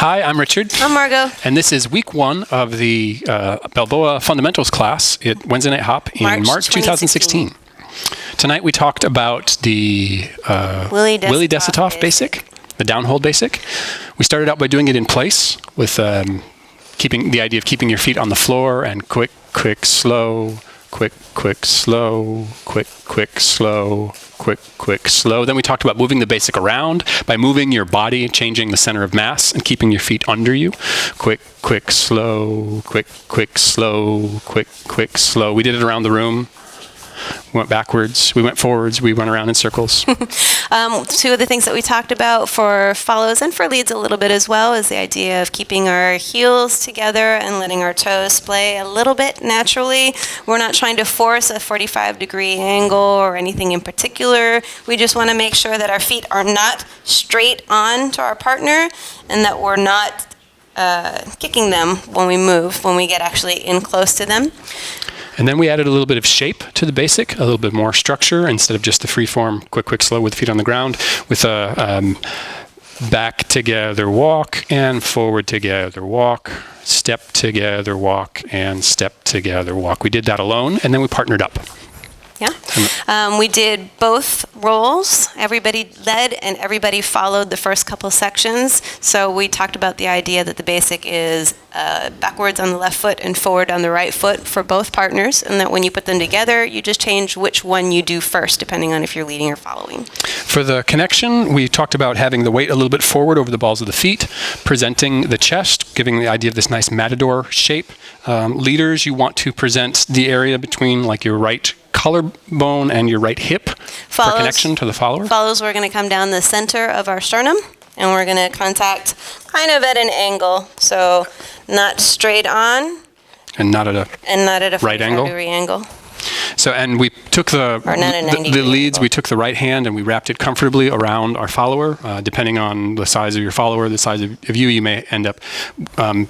Hi, I'm Richard. I'm Margot. And this is week 1 of the Balboa Fundamentals class at Wednesday Night Hop in March 2016. Tonight we talked about the Willie Desitoff basic, the downhold basic. We started out by doing it in place with keeping the idea of keeping your feet on the floor and quick, quick, slow, quick, quick, slow, quick, quick, slow, quick, quick, slow. Then we talked about moving the basic around by moving your body, changing the center of mass, and keeping your feet under you. Quick, quick, slow, quick, quick, slow, quick, quick, slow. We did it around the room. We went backwards, we went forwards, we went around in circles. Two of the things that we talked about for follows and for leads a little bit as well is the idea of keeping our heels together and letting our toes splay a little bit naturally. We're not trying to force a 45-degree angle or anything in particular. We just want to make sure that our feet are not straight on to our partner and that we're not kicking them when we move, when we get actually in close to them. And then we added a little bit of shape to the basic, a little bit more structure instead of just the free form, quick, quick, slow with feet on the ground, with a back together walk and forward together walk, step together walk, and step together walk. We did that alone, and then we partnered up. Yeah. We did both roles. Everybody led and everybody followed the first couple sections. So we talked about the idea that the basic is backwards on the left foot and forward on the right foot for both partners, and that when you put them together, you just change which one you do first, depending on if you're leading or following. For the connection, we talked about having the weight a little bit forward over the balls of the feet, presenting the chest, giving the idea of this nice Matador shape. Leaders, you want to present the area between like your right collarbone and your right hip for connection to the follower. Follows, we're going to come down the center of our sternum, and we're going to contact kind of at an angle, so not straight on, and not at a right angle. So, and we took the leads, we took the right hand and we wrapped it comfortably around our follower. Depending on the size of your follower, the size of you, you may end up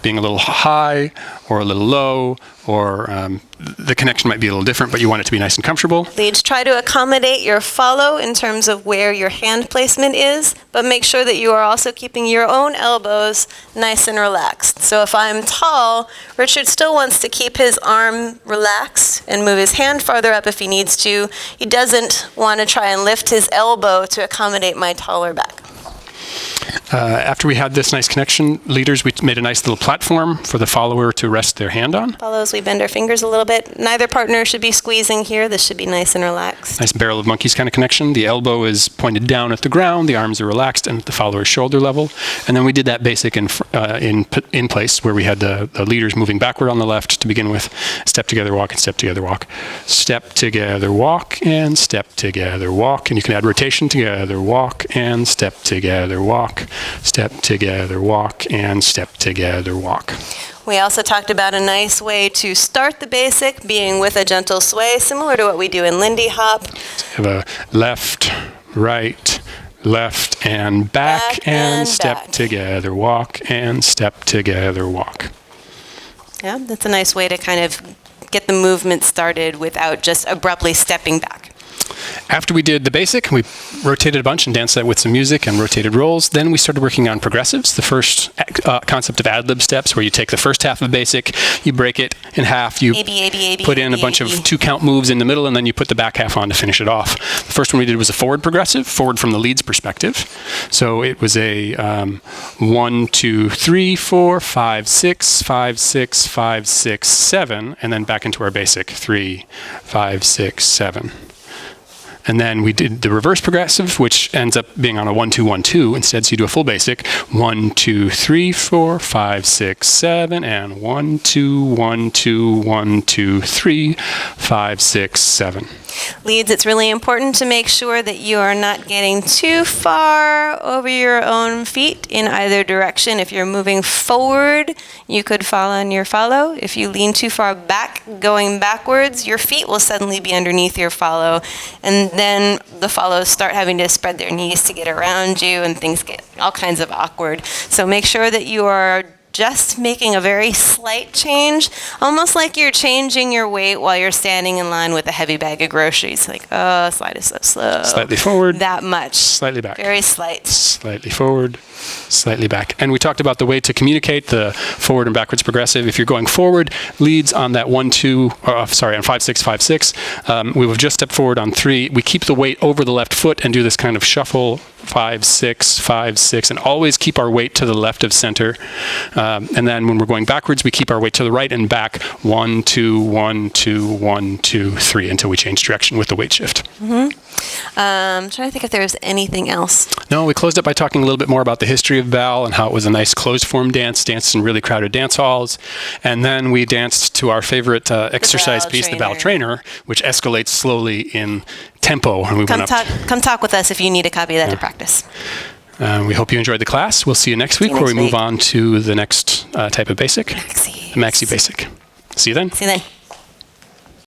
being a little high or a little low, or the connection might be a little different, but you want it to be nice and comfortable. Leads, try to accommodate your follow in terms of where your hand placement is, but make sure that you are also keeping your own elbows nice and relaxed. So if I'm tall, Richard still wants to keep his arm relaxed and move his hand farther up if he needs to. He doesn't want to try and lift his elbow to accommodate my taller back. After we had this nice connection, leaders, we made a nice little platform for the follower to rest their hand on. Follows, we bend our fingers a little bit. Neither partner should be squeezing here. This should be nice and relaxed. Nice barrel of monkeys kind of connection. The elbow is pointed down at the ground, the arms are relaxed and at the follower's shoulder level. And then we did that basic in place where we had the leaders moving backward on the left to begin with. Step together, walk, and step together, walk. Step together, walk, and step together, walk. And you can add rotation together, walk, and step together, walk. Step together, walk, and step together, walk. We also talked about a nice way to start the basic, being with a gentle sway, similar to what we do in Lindy Hop. So you have a left, right, left, and back and step back. Together, walk, and step together, walk. Yeah, that's a nice way to kind of get the movement started without just abruptly stepping back. After we did the basic, we rotated a bunch and danced that with some music and rotated rolls. Then we started working on progressives, the first concept of ad-lib steps, where you take the first half of basic, you break it in half, you put in a bunch of 2-count moves in the middle, and then you put the back half on to finish it off. The first one we did was a forward progressive, forward from the lead's perspective. So it was a 1, 2, 3, 4, 5, 6, 5, 6, 5, 6, 7, and then back into our basic, 3, 5, 6, 7. And then we did the reverse progressive, which ends up being on a 1, 2, 1, 2. Instead, so you do a full basic. 1, 2, 3, 4, 5, 6, 7, and 1, 2, 1, 2, 1, 2, 3, 5, 6, 7. Leads, it's really important to make sure that you are not getting too far over your own feet in either direction. If you're moving forward, you could fall on your follow. If you lean too far back, going backwards, your feet will suddenly be underneath your follow. And then the follows start having to spread their knees to get around you, and things get all kinds of awkward. So make sure that you are just making a very slight change, almost like you're changing your weight while you're standing in line with a heavy bag of groceries. Like, oh, slide is so slow. Slightly forward. That much. Slightly back. Very slight. Slightly forward. Slightly back. And we talked about the way to communicate the forward and backwards progressive. If you're going forward, leads on that 1, 2, on 5, 6, 5, 6. We will just step forward on 3. We keep the weight over the left foot and do this kind of shuffle, 5, 6, 5, 6, and always keep our weight to the left of center. And then when we're going backwards, we keep our weight to the right and back, 1, 2, 1, 2, 1, 2, 3, until we change direction with the weight shift. I'm trying to think if there was anything else. No, we closed up by talking a little bit more about the history of Bal and how it was a nice closed form dance, danced in really crowded dance halls. And then we danced to our favorite exercise piece, the Bal Trainer, which escalates slowly in tempo. And we Come talk with us if you need a copy of that to practice. We hope you enjoyed the class. We'll see you next week, where we move on to the next type of basic, Maxi. the Maxi Basic. See you then. See you then.